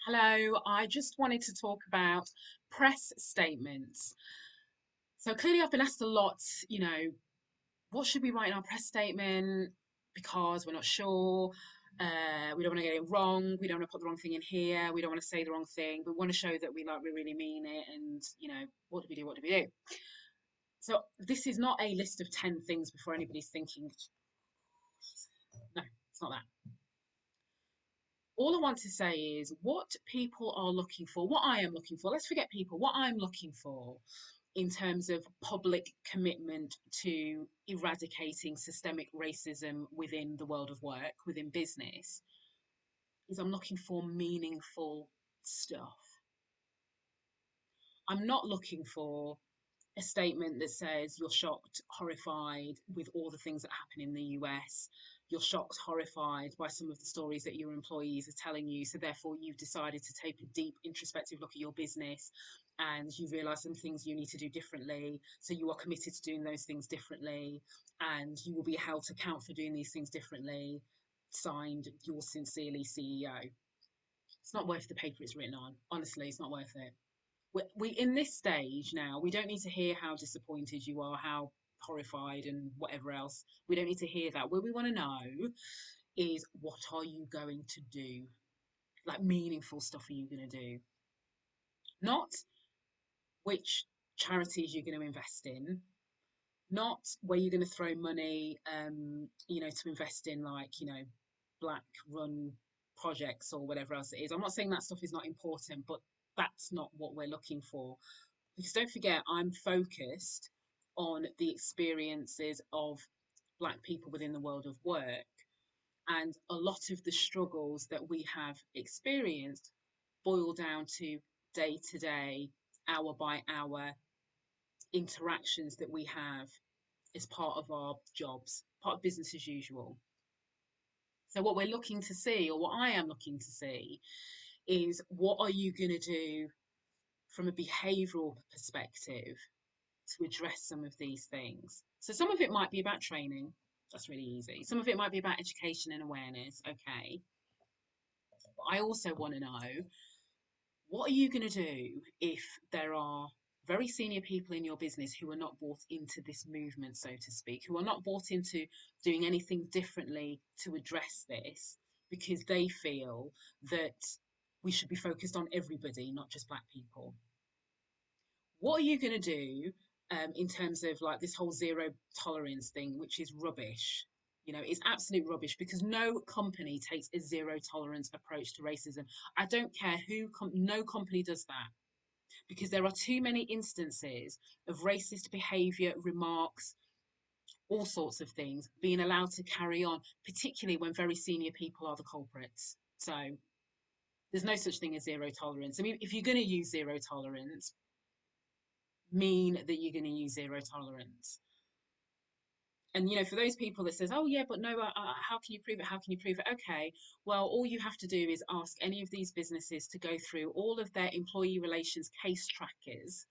Hello, I just wanted to talk about press statements. So clearly, I've been asked a lot, what should we write in our press statement? Because we're not sure. We don't want to get it wrong. We don't want to put the wrong thing in here. We don't want to say the wrong thing. We want to show that we really mean it. And what do we do? What do we do? So this is not a list of 10 things before anybody's thinking. No, it's not that. All I want to say is what people are looking for, what I am looking for. Let's forget people, what I'm looking for in terms of public commitment to eradicating systemic racism within the world of work, within business, is I'm looking for meaningful stuff. I'm not looking for a statement that says you're shocked, horrified with all the things that happen in the US. You're shocked, horrified by some of the stories that your employees are telling you. So, therefore, you've decided to take a deep introspective look at your business and you realize some things you need to do differently. So, you are committed to doing those things differently and you will be held to account for doing these things differently. Signed, yours sincerely, CEO. It's not worth the paper it's written on. Honestly, it's not worth it. We in this stage now, we don't need to hear how disappointed you are, how horrified and whatever else. We don't need to hear that. What we want to know is what are you going to do? Like meaningful stuff are you going to do? Not which charities you're going to invest in, not where you're going to throw money, to invest in black run projects or whatever else it is. I'm not saying that stuff is not important, but that's not what we're looking for. Because don't forget, I'm focused on the experiences of Black people within the world of work. And a lot of the struggles that we have experienced boil down to day, hour by hour interactions that we have as part of our jobs, part of business as usual. So, what we're looking to see, or what I am looking to see, is what are you going to do from a behavioural perspective to address some of these things. So some of it might be about training. That's really easy. Some of it might be about education and awareness. Okay. But I also want to know what are you going to do if there are very senior people in your business who are not bought into this movement, so to speak, who are not bought into doing anything differently to address this because they feel that we should be focused on everybody, not just Black people. What are you going to do in terms of like this whole zero tolerance thing, which is rubbish? It's absolute rubbish because no company takes a zero tolerance approach to racism. I don't care no company does that because there are too many instances of racist behavior, remarks, all sorts of things being allowed to carry on, particularly when very senior people are the culprits. So there's no such thing as zero tolerance. I mean, if you're going to use zero tolerance, mean that you're going to use zero tolerance. And for those people that says, oh yeah, but no, how can you prove it, how can you prove it? Okay, well, all you have to do is ask any of these businesses to go through all of their employee relations case trackers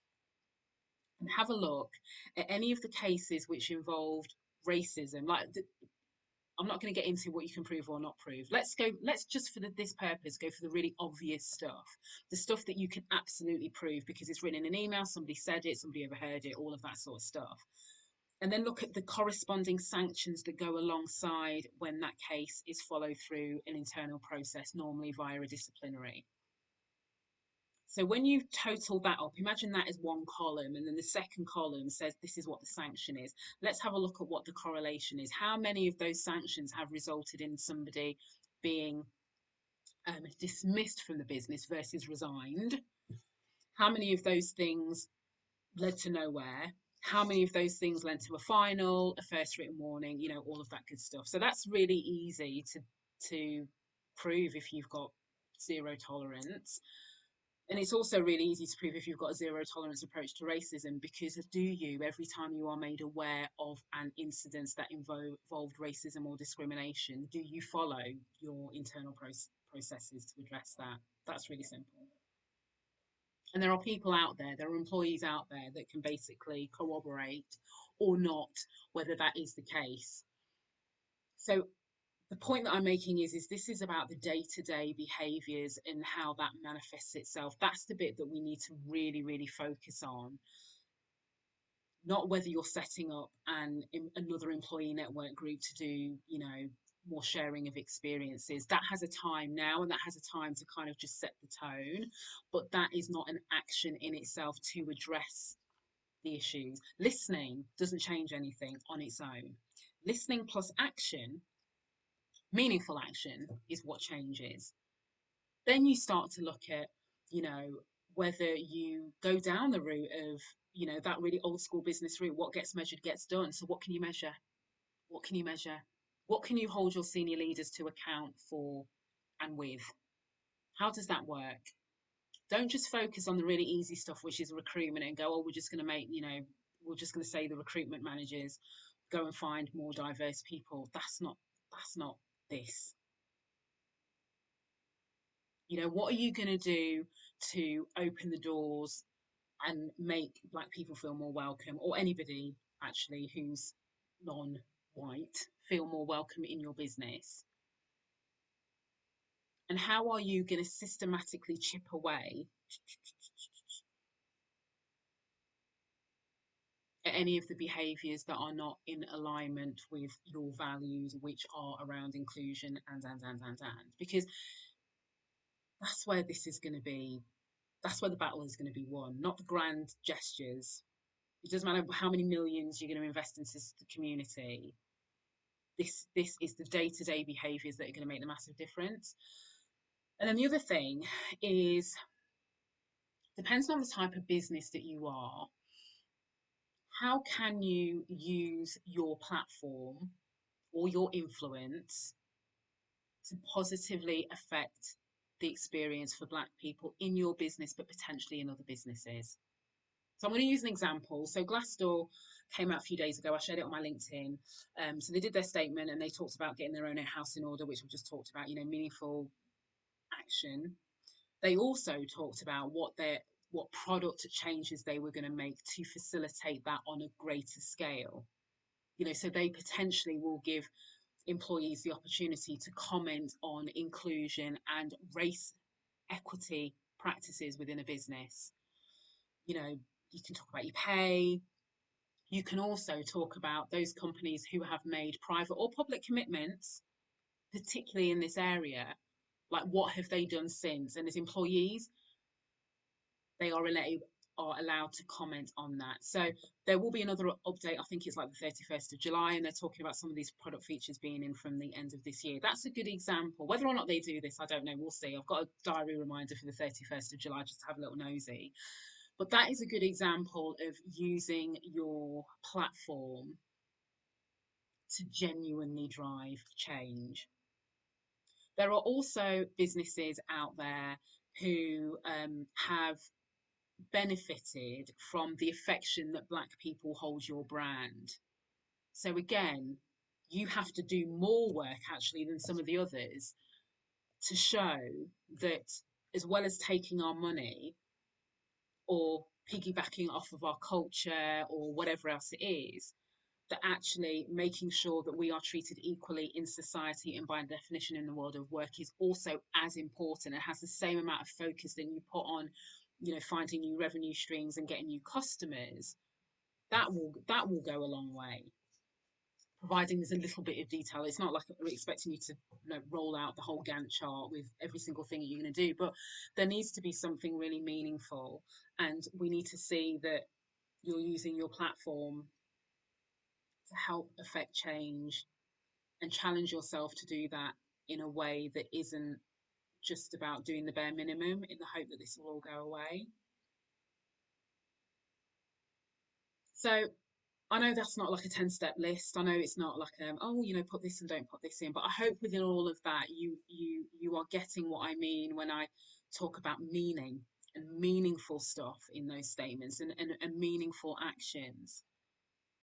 and have a look at any of the cases which involved racism. I'm not going to get into what you can prove or not prove. Let's just for this purpose go for the really obvious stuff, the stuff that you can absolutely prove because it's written in an email, somebody said it, somebody overheard it, all of that sort of stuff. And then look at the corresponding sanctions that go alongside when that case is followed through an internal process, normally via a disciplinary. So when you total that up, imagine that as one column, and then the second column says this is what the sanction is. Let's have a look at what the correlation is. How many of those sanctions have resulted in somebody being dismissed from the business versus resigned? How many of those things led to nowhere? How many of those things led to a final, a first written warning, all of that good stuff. So that's really easy to prove if you've got zero tolerance. And it's also really easy to prove if you've got a zero tolerance approach to racism because do you, every time you are made aware of an incident that involved racism or discrimination, do you follow your internal processes to address that? That's really simple. And there are people out there are employees out there that can basically corroborate or not whether that is the case. So The point that I'm making is this is about the day-to-day behaviors and how that manifests itself. That's the bit that we need to really, really focus on, not whether you're setting up another employee network group to do, more sharing of experiences. That has a time now, and that has a time to kind of just set the tone, but that is not an action in itself to address the issues. Listening doesn't change anything on its own. Listening plus action, meaningful action, is what changes. Then you start to look at, you know, whether you go down the route of, that really old school business route. What gets measured gets done. So what can you measure? What can you measure? What can you hold your senior leaders to account for and with? How does that work? Don't just focus on the really easy stuff, which is recruitment, and go, oh, we're just going to we're just going to say the recruitment managers go and find more diverse people. That's not this. What are you going to do to open the doors and make Black people feel more welcome, or anybody actually who's non-white feel more welcome in your business? And how are you going to systematically chip away at any of the behaviors that are not in alignment with your values, which are around inclusion and? Because that's where this is going to be, that's where the battle is going to be won, not the grand gestures. It doesn't matter how many millions you're going to invest into the community. This is the day-to-day behaviors that are going to make the massive difference. And then the other thing is, depends on the type of business that you are, how can you use your platform or your influence to positively affect the experience for Black people in your business, but potentially in other businesses? So I'm going to use an example. So Glassdoor came out a few days ago. I shared it on my LinkedIn. So they did their statement and they talked about getting their own house in order, which we just talked about, meaningful action. They also talked about what product changes they were going to make to facilitate that on a greater scale. So they potentially will give employees the opportunity to comment on inclusion and race equity practices within a business. You can talk about your pay. You can also talk about those companies who have made private or public commitments, particularly in this area. Like, what have they done since? And as employees, they are allowed to comment on that. So there will be another update. I think it's like the 31st of July, and they're talking about some of these product features being in from the end of this year. That's a good example. Whether or not they do this, I don't know. We'll see. I've got a diary reminder for the 31st of July just to have a little nosy. But that is a good example of using your platform to genuinely drive change. There are also businesses out there who have benefited from the affection that Black people hold your brand. So again, you have to do more work actually than some of the others to show that, as well as taking our money or piggybacking off of our culture or whatever else it is, that actually making sure that we are treated equally in society and by definition in the world of work is also as important and has the same amount of focus that you put on, finding new revenue streams and getting new customers. That will go a long way, providing there's a little bit of detail. It's not like we're expecting you to roll out the whole Gantt chart with every single thing that you're going to do, but there needs to be something really meaningful, and we need to see that you're using your platform to help affect change and challenge yourself to do that in a way that isn't just about doing the bare minimum in the hope that this will all go away. So I know that's not like a 10-step list. I know it's not like put this and don't put this in. But I hope within all of that you are getting what I mean when I talk about meaning and meaningful stuff in those statements and meaningful actions.